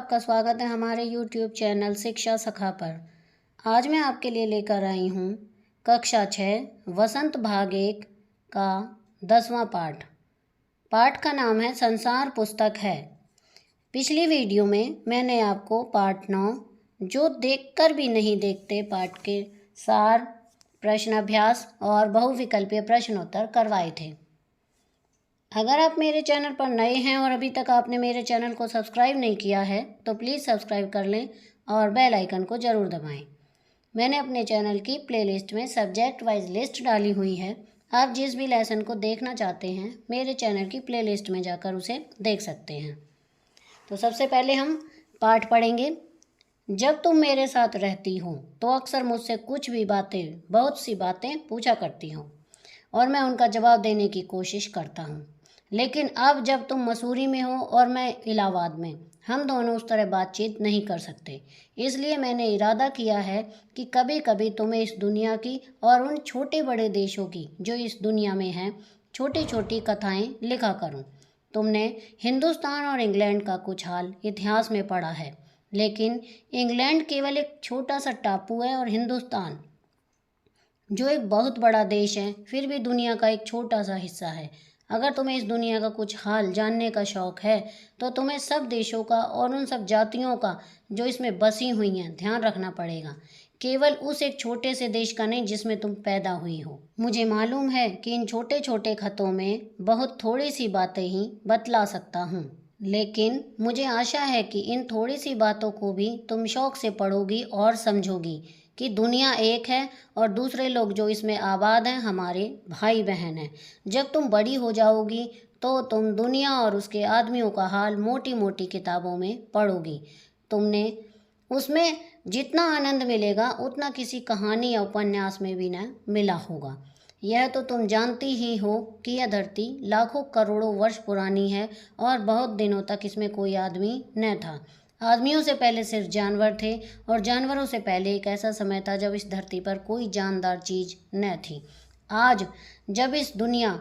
आपका स्वागत है हमारे YouTube चैनल शिक्षा सखा पर। आज मैं आपके लिए लेकर आई हूँ कक्षा 6 वसंत भाग 1 का 10वां पाठ। पाठ का नाम है संसार पुस्तक है। पिछली वीडियो में मैंने आपको पाठ 9 जो देखकर भी नहीं देखते पाठ के सार, प्रश्नाभ्यास और बहुविकल्पीय प्रश्नोत्तर करवाए थे। अगर आप मेरे चैनल पर नए हैं और अभी तक आपने मेरे चैनल को सब्सक्राइब नहीं किया है तो प्लीज़ सब्सक्राइब कर लें और बेल आइकन को ज़रूर दबाएं। मैंने अपने चैनल की प्लेलिस्ट में सब्जेक्ट वाइज लिस्ट डाली हुई है। आप जिस भी लेसन को देखना चाहते हैं मेरे चैनल की प्लेलिस्ट में जाकर उसे देख सकते हैं। तो सबसे पहले हम पाठ पढ़ेंगे। जब तुम मेरे साथ रहती हो तो अक्सर मुझसे कुछ भी बातें, बहुत सी बातें पूछा करती हो और मैं उनका जवाब देने की कोशिश करता हूँ। लेकिन अब जब तुम मसूरी में हो और मैं इलाहाबाद में, हम दोनों उस तरह बातचीत नहीं कर सकते। इसलिए मैंने इरादा किया है कि कभी कभी तुम्हें इस दुनिया की और उन छोटे बड़े देशों की जो इस दुनिया में हैं छोटी छोटी कथाएं लिखा करूं। तुमने हिंदुस्तान और इंग्लैंड का कुछ हाल इतिहास में पढ़ा है, लेकिन इंग्लैंड केवल एक छोटा सा टापू है और हिंदुस्तान जो एक बहुत बड़ा देश है फिर भी दुनिया का एक छोटा सा हिस्सा है। अगर तुम्हें इस दुनिया का कुछ हाल जानने का शौक है तो तुम्हें सब देशों का और उन सब जातियों का जो इसमें बसी हुई हैं ध्यान रखना पड़ेगा, केवल उस एक छोटे से देश का नहीं जिसमें तुम पैदा हुई हो। मुझे मालूम है कि इन छोटे छोटे खतों में बहुत थोड़ी सी बातें ही बतला सकता हूँ, लेकिन मुझे आशा है कि इन थोड़ी सी बातों को भी तुम शौक से पढ़ोगी और समझोगी कि दुनिया एक है और दूसरे लोग जो इसमें आबाद हैं हमारे भाई बहन हैं। जब तुम बड़ी हो जाओगी तो तुम दुनिया और उसके आदमियों का हाल मोटी मोटी किताबों में पढ़ोगी। तुमने उसमें जितना आनंद मिलेगा उतना किसी कहानी या उपन्यास में भी न मिला होगा। यह तो तुम जानती ही हो कि यह धरती लाखों करोड़ों वर्ष पुरानी है और बहुत दिनों तक इसमें कोई आदमी न था। आदमियों से पहले सिर्फ जानवर थे और जानवरों से पहले एक ऐसा समय था जब इस धरती पर कोई जानदार चीज न थी। आज जब इस दुनिया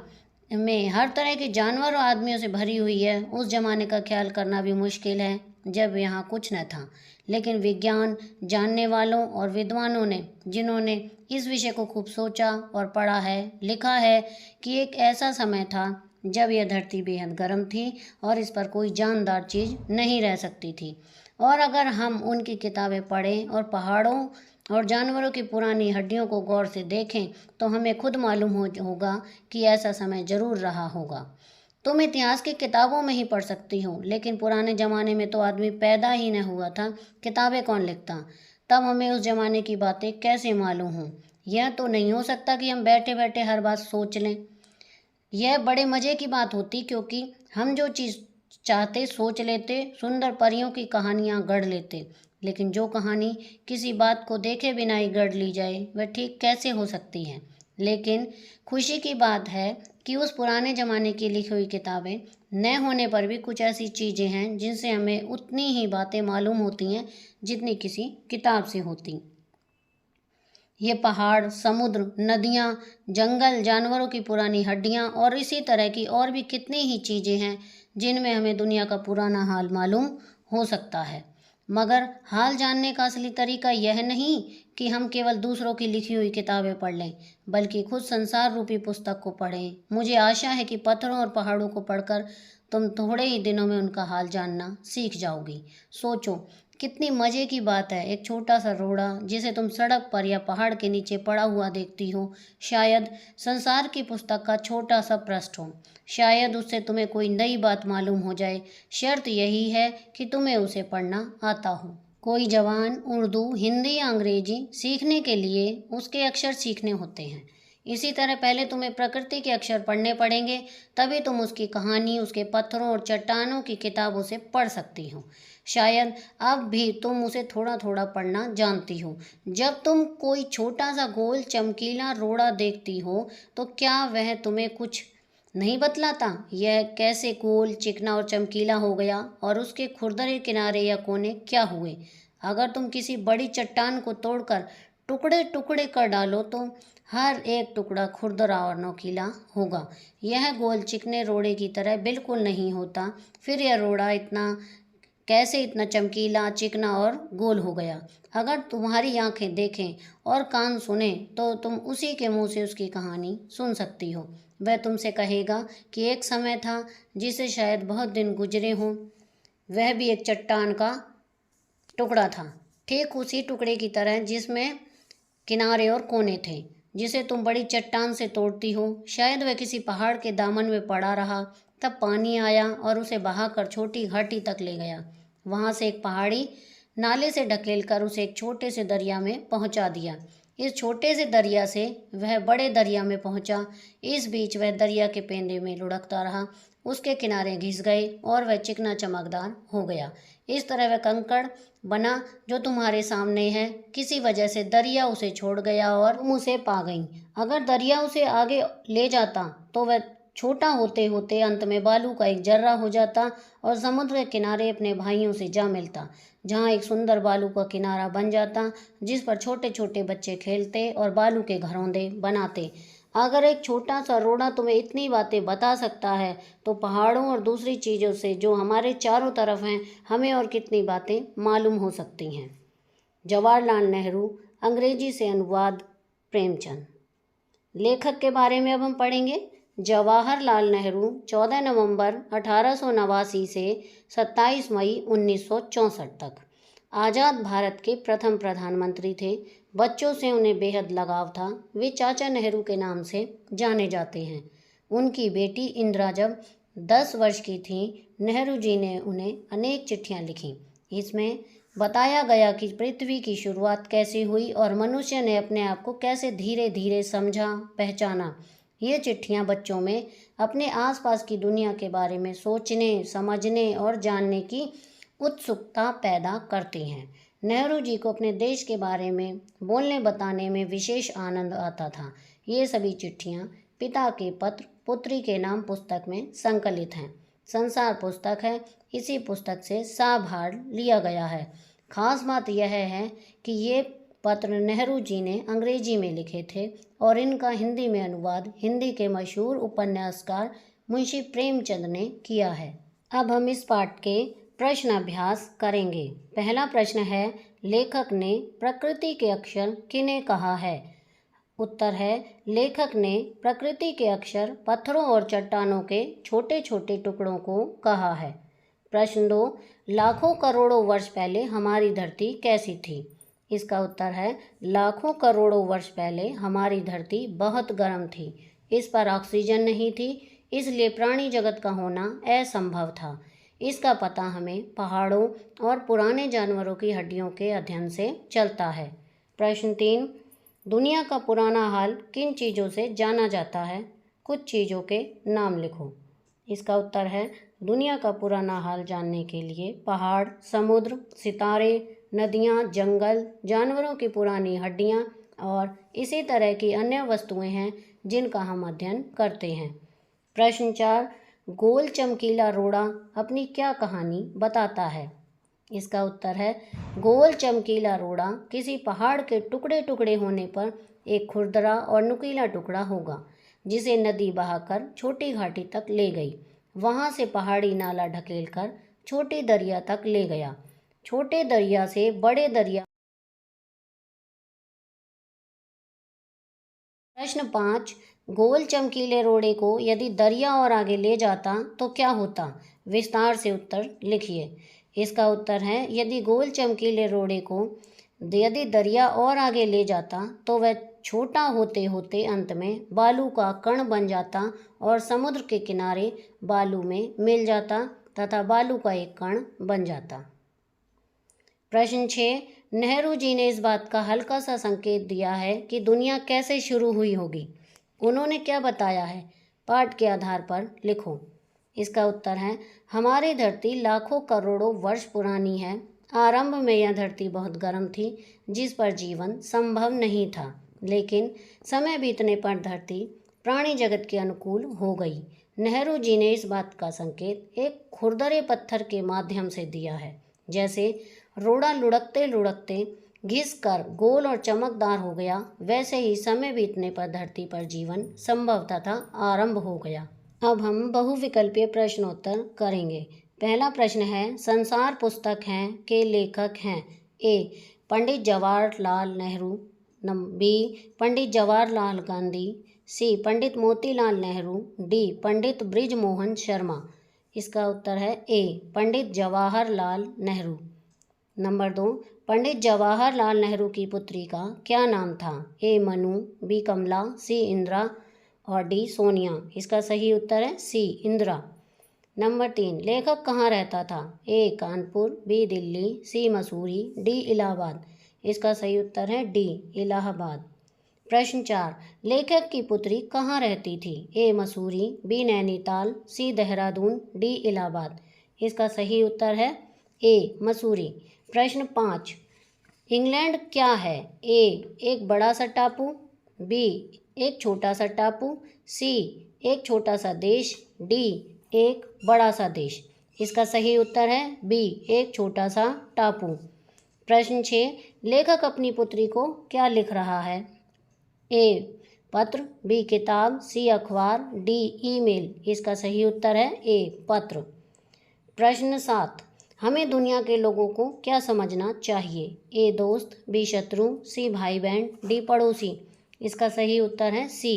में हर तरह के जानवर और आदमियों से भरी हुई है, उस जमाने का ख्याल करना भी मुश्किल है जब यहाँ कुछ न था। लेकिन विज्ञान जानने वालों और विद्वानों ने, जिन्होंने इस विषय को खूब सोचा और पढ़ा है, लिखा है कि एक ऐसा समय था जब यह धरती बेहद गर्म थी और इस पर कोई जानदार चीज़ नहीं रह सकती थी। और अगर हम उनकी किताबें पढ़ें और पहाड़ों और जानवरों की पुरानी हड्डियों को गौर से देखें तो हमें खुद मालूम होगा कि ऐसा समय ज़रूर रहा होगा। तुम इतिहास की किताबों में ही पढ़ सकती हो, लेकिन पुराने ज़माने में तो आदमी पैदा ही न हुआ था, किताबें कौन लिखता? तब हमें उस ज़माने की बातें कैसे मालूम हों? यह तो नहीं हो सकता कि हम बैठे बैठे हर बात सोच लें। यह बड़े मज़े की बात होती, क्योंकि हम जो चीज़ चाहते सोच लेते, सुंदर परियों की कहानियाँ गढ़ लेते। लेकिन जो कहानी किसी बात को देखे बिना ही गढ़ ली जाए वह ठीक कैसे हो सकती है? लेकिन खुशी की बात है कि उस पुराने ज़माने की लिखी हुई किताबें न होने पर भी कुछ ऐसी चीज़ें हैं जिनसे हमें उतनी ही बातें मालूम होती हैं जितनी किसी किताब से होती। ये पहाड़, समुद्र, नदियाँ, जंगल, जानवरों की पुरानी हड्डियाँ और इसी तरह की और भी कितनी ही चीज़ें हैं जिनमें हमें दुनिया का पुराना हाल मालूम हो सकता है। मगर हाल जानने का असली तरीका यह नहीं कि हम केवल दूसरों की लिखी हुई किताबें पढ़ लें, बल्कि खुद संसार रूपी पुस्तक को पढ़ें। मुझे आशा है कि पत्थरों और पहाड़ों को पढ़कर तुम थोड़े ही दिनों में उनका हाल जानना सीख जाओगी। सोचो, कितनी मज़े की बात है, एक छोटा सा रोड़ा जिसे तुम सड़क पर या पहाड़ के नीचे पड़ा हुआ देखती हो, शायद संसार की पुस्तक का छोटा सा पृष्ठ हो। शायद उससे तुम्हें कोई नई बात मालूम हो जाए। शर्त यही है कि तुम्हें उसे पढ़ना आता हो। कोई जवान उर्दू, हिंदी या अंग्रेजी सीखने के लिए उसके अक्षर सीखने होते हैं। इसी तरह पहले तुम्हें प्रकृति के अक्षर पढ़ने पड़ेंगे, तभी तुम उसकी कहानी, उसके पत्थरों और चट्टानों की किताबों से पढ़ सकती हो। शायद अब भी तुम उसे थोड़ा थोड़ा पढ़ना जानती हो। जब तुम कोई छोटा सा गोल चमकीला रोड़ा देखती हो तो क्या वह तुम्हें कुछ नहीं बतलाता? यह कैसे गोल, चिकना और चमकीला हो गया और उसके खुरदरे किनारे या कोने क्या हुए? अगर तुम किसी बड़ी चट्टान को तोड़कर टुकड़े टुकड़े कर डालो तो हर एक टुकड़ा खुरदरा और नोकीला होगा। यह गोल चिकने रोड़े की तरह बिल्कुल नहीं होता। फिर यह रोड़ा इतना कैसे इतना चमकीला, चिकना और गोल हो गया। अगर तुम्हारी आंखें देखें और कान सुने तो तुम उसी के मुंह से उसकी कहानी सुन सकती हो। वह तुमसे कहेगा कि एक समय था जिसे शायद बहुत दिन गुजरे हों, वह भी एक चट्टान का टुकड़ा था, ठीक उसी टुकड़े की तरह जिसमें किनारे और कोने थे, जिसे तुम बड़ी चट्टान से तोड़ती हो। शायद वह किसी पहाड़ के दामन में पड़ा रहा, तब पानी आया और उसे बहाकर छोटी घाटी तक ले गया। वहां से एक पहाड़ी नाले से ढकेलकर उसे एक छोटे से दरिया में पहुंचा दिया। इस छोटे से दरिया से वह बड़े दरिया में पहुंचा। इस बीच वह दरिया के पेंदे में लुढ़कता रहा, उसके किनारे घिस गए और वह चिकना चमकदार हो गया। इस तरह वह कंकड़ बना जो तुम्हारे सामने है। किसी वजह से दरिया उसे छोड़ गया और तुम उसे पा गई। अगर दरिया उसे आगे ले जाता तो वह छोटा होते होते अंत में बालू का एक जर्रा हो जाता और समुद्र के किनारे अपने भाइयों से जा मिलता, जहाँ एक सुंदर बालू का किनारा बन जाता जिस पर छोटे छोटे बच्चे खेलते और बालू के घरौंदे बनाते। अगर एक छोटा सा रोड़ा तुम्हें इतनी बातें बता सकता है तो पहाड़ों और दूसरी चीज़ों से जो हमारे चारों तरफ हैं हमें और कितनी बातें मालूम हो सकती हैं। जवाहरलाल नेहरू, अंग्रेजी से अनुवाद प्रेमचंद। लेखक के बारे में अब हम पढ़ेंगे। जवाहरलाल नेहरू 14 नवंबर 1889 से 27 मई 1964 तक आज़ाद भारत के प्रथम प्रधानमंत्री थे। बच्चों से उन्हें बेहद लगाव था। वे चाचा नेहरू के नाम से जाने जाते हैं। उनकी बेटी इंदिरा जब 10 वर्ष की थी, नेहरू जी ने उन्हें अनेक चिट्ठियां लिखीं। इसमें बताया गया कि पृथ्वी की शुरुआत कैसे हुई और मनुष्य ने अपने आप को कैसे धीरे धीरे समझा, पहचाना। ये चिट्ठियां बच्चों में अपने आसपास की दुनिया के बारे में सोचने, समझने और जानने की उत्सुकता पैदा करती हैं। नेहरू जी को अपने देश के बारे में बोलने बताने में विशेष आनंद आता था। ये सभी चिट्ठियाँ पिता के पत्र पुत्री के नाम पुस्तक में संकलित हैं। संसार पुस्तक है। इसी पुस्तक से साभार लिया गया है। खास बात यह है कि ये पत्र नेहरू जी ने अंग्रेजी में लिखे थे और इनका हिंदी में अनुवाद हिंदी के मशहूर उपन्यासकार मुंशी प्रेमचंद ने किया है। अब हम इस पाठ के प्रश्न अभ्यास करेंगे। पहला प्रश्न है, लेखक ने प्रकृति के अक्षर किन्हें कहा है? उत्तर है, लेखक ने प्रकृति के अक्षर पत्थरों और चट्टानों के छोटे छोटे टुकड़ों को कहा है। प्रश्न 2, लाखों करोड़ों वर्ष पहले हमारी धरती कैसी थी? इसका उत्तर है, लाखों करोड़ों वर्ष पहले हमारी धरती बहुत गर्म थी। इस पर ऑक्सीजन नहीं थी, इसलिए प्राणी जगत का होना असंभव था। इसका पता हमें पहाड़ों और पुराने जानवरों की हड्डियों के अध्ययन से चलता है। प्रश्न 3, दुनिया का पुराना हाल किन चीज़ों से जाना जाता है? कुछ चीज़ों के नाम लिखो। इसका उत्तर है, दुनिया का पुराना हाल जानने के लिए पहाड़, समुद्र, सितारे, नदियाँ, जंगल, जानवरों की पुरानी हड्डियाँ और इसी तरह की अन्य वस्तुएं हैं जिनका हम अध्ययन करते हैं। प्रश्न 4, गोल चमकीला रोड़ा अपनी क्या कहानी बताता है? इसका उत्तर है, गोल चमकीला रोड़ा किसी पहाड़ के टुकड़े टुकड़े होने पर एक खुरदरा और नुकीला टुकड़ा होगा जिसे नदी बहाकर छोटी घाटी तक ले गई। वहां से पहाड़ी नाला ढकेलकर छोटी दरिया तक ले गया। छोटे दरिया से बड़े दरिया। प्रश्न 5, गोल चमकीले रोड़े को यदि दरिया और आगे ले जाता तो क्या होता? विस्तार से उत्तर लिखिए। इसका उत्तर है, यदि गोल चमकीले रोड़े को यदि दरिया और आगे ले जाता तो वह छोटा होते होते अंत में बालू का कण बन जाता और समुद्र के किनारे बालू में मिल जाता तथा बालू का एक कण बन जाता। प्रश्न 6, नेहरू जी ने इस बात का हल्का सा संकेत दिया है कि दुनिया कैसे शुरू हुई होगी। उन्होंने क्या बताया है? पाठ के आधार पर लिखो। इसका उत्तर है, हमारी धरती लाखों करोड़ों वर्ष पुरानी है। आरंभ में यह धरती बहुत गर्म थी जिस पर जीवन संभव नहीं था, लेकिन समय बीतने पर धरती प्राणी जगत के अनुकूल हो गई। नेहरू जी ने इस बात का संकेत एक खुरदरे पत्थर के माध्यम से दिया है। जैसे रोड़ा लुढ़कते लुढ़कते घिस कर गोल और चमकदार हो गया, वैसे ही समय बीतने पर धरती पर जीवन संभव तथा आरंभ हो गया। अब हम बहुविकल्पीय प्रश्नोत्तर करेंगे। पहला प्रश्न है, संसार पुस्तक हैं के लेखक हैं? ए. पंडित जवाहरलाल नेहरू, बी. पंडित जवाहरलाल गांधी, सी. पंडित मोतीलाल नेहरू, डी. पंडित बृजमोहन शर्मा। इसका उत्तर है ए. पंडित जवाहरलाल नेहरू। नंबर 2, पंडित जवाहरलाल नेहरू की पुत्री का क्या नाम था? ए. मनु, बी. कमला, सी. इंदिरा और डी. सोनिया। इसका सही उत्तर है सी. इंदिरा। नंबर 3, लेखक कहाँ रहता था? ए. कानपुर, बी. दिल्ली, सी. मसूरी, डी. इलाहाबाद। इसका सही उत्तर है डी. इलाहाबाद। प्रश्न 4, लेखक की पुत्री कहाँ रहती थी? ए. मसूरी, बी. नैनीताल, सी. देहरादून, डी. इलाहाबाद। इसका सही उत्तर है ए. मसूरी। प्रश्न 5, इंग्लैंड क्या है? ए. एक बड़ा सा टापू, बी. एक छोटा सा टापू, सी. एक छोटा सा देश, डी. एक बड़ा सा देश। इसका सही उत्तर है बी. एक छोटा सा टापू। प्रश्न 6, लेखक अपनी पुत्री को क्या लिख रहा है? ए. पत्र, बी. किताब, सी. अखबार, डी. ईमेल। इसका सही उत्तर है ए. पत्र। प्रश्न 7, हमें दुनिया के लोगों को क्या समझना चाहिए? ए. दोस्त, बी. शत्रु, सी. भाई बहन, डी. पड़ोसी। इसका सही उत्तर है सी.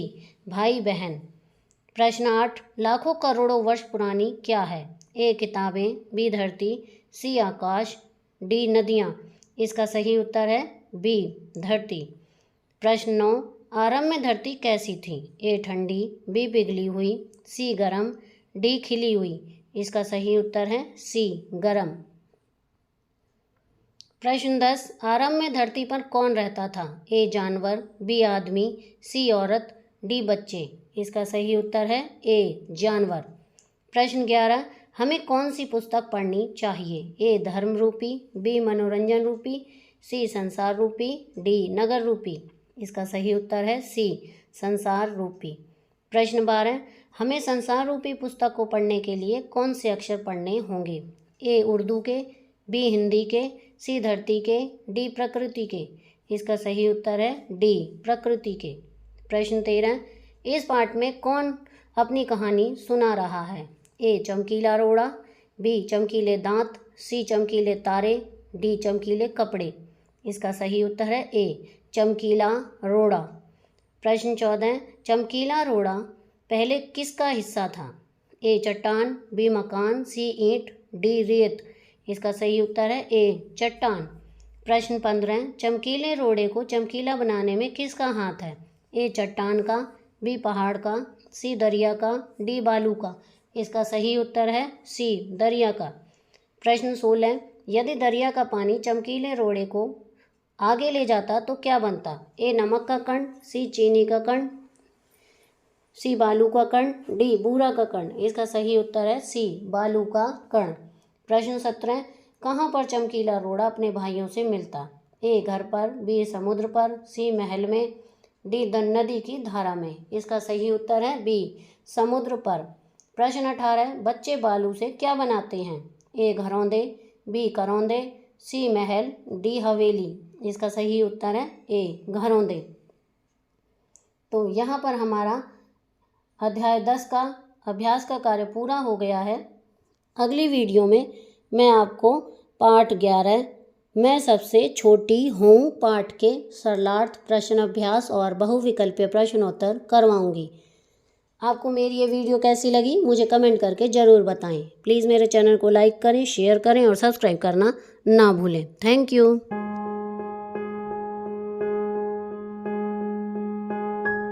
भाई बहन। प्रश्न 8, लाखों करोड़ों वर्ष पुरानी क्या है? ए. किताबें, बी. धरती, सी. आकाश, डी. नदियाँ। इसका सही उत्तर है बी. धरती। प्रश्न 9, आरंभ में धरती कैसी थी? ए. ठंडी, बी. पिघली हुई, सी. गर्म, डी. खिली हुई। इसका सही उत्तर है सी. गर्म। प्रश्न 10, आरंभ में धरती पर कौन रहता था? ए. जानवर, बी. आदमी, सी. औरत, डी. बच्चे। इसका सही उत्तर है ए. जानवर। प्रश्न 11, हमें कौन सी पुस्तक पढ़नी चाहिए? ए. धर्म रूपी, बी. मनोरंजन रूपी, सी. संसार रूपी, डी. नगर रूपी। इसका सही उत्तर है सी. संसार रूपी। प्रश्न 12, हमें संसार रूपी पुस्तक को पढ़ने के लिए कौन से अक्षर पढ़ने होंगे? ए. उर्दू के, बी. हिंदी के, सी. धरती के, डी. प्रकृति के। इसका सही उत्तर है डी. प्रकृति के। प्रश्न 13, इस पाठ में कौन अपनी कहानी सुना रहा है? ए. चमकीला रोड़ा, बी. चमकीले दांत, सी. चमकीले तारे, डी. चमकीले कपड़े। इसका सही उत्तर है ए. चमकीला रोड़ा। प्रश्न 14, चमकीला रोड़ा पहले किसका हिस्सा था? ए. चट्टान, बी. मकान, सी. ईंट, डी. रेत। इसका सही उत्तर है ए. चट्टान। प्रश्न 15, चमकीले रोड़े को चमकीला बनाने में किसका हाथ है? ए. चट्टान का, बी. पहाड़ का, सी. दरिया का, डी. बालू का। इसका सही उत्तर है सी. दरिया का। प्रश्न 16, यदि दरिया का पानी चमकीले रोड़े को आगे ले जाता तो क्या बनता? ए. नमक का कण, सी. चीनी का कण, सी. बालू का कण, डी. बूरा का कण। इसका सही उत्तर है सी. बालू का कण। प्रश्न 17, कहाँ पर चमकीला रोड़ा अपने भाइयों से मिलता? ए. घर पर, बी. समुद्र पर, सी. महल में, डी. नदी की धारा में। इसका सही उत्तर है बी. समुद्र पर। प्रश्न 18, बच्चे बालू से क्या बनाते हैं? ए. घरौंदे, बी. करौंदे, सी. महल, डी. हवेली। इसका सही उत्तर है ए. घरौंदे। तो यहाँ पर हमारा अध्याय 10 का अभ्यास का कार्य पूरा हो गया है। अगली वीडियो में मैं आपको पाठ 11 मैं सबसे छोटी हूँ पाठ के सरलार्थ प्रश्न अभ्यास और बहुविकल्पीय प्रश्नोत्तर करवाऊँगी। आपको मेरी ये वीडियो कैसी लगी मुझे कमेंट करके ज़रूर बताएं। प्लीज़ मेरे चैनल को लाइक करें, शेयर करें और सब्सक्राइब करना ना भूलें। Thank you.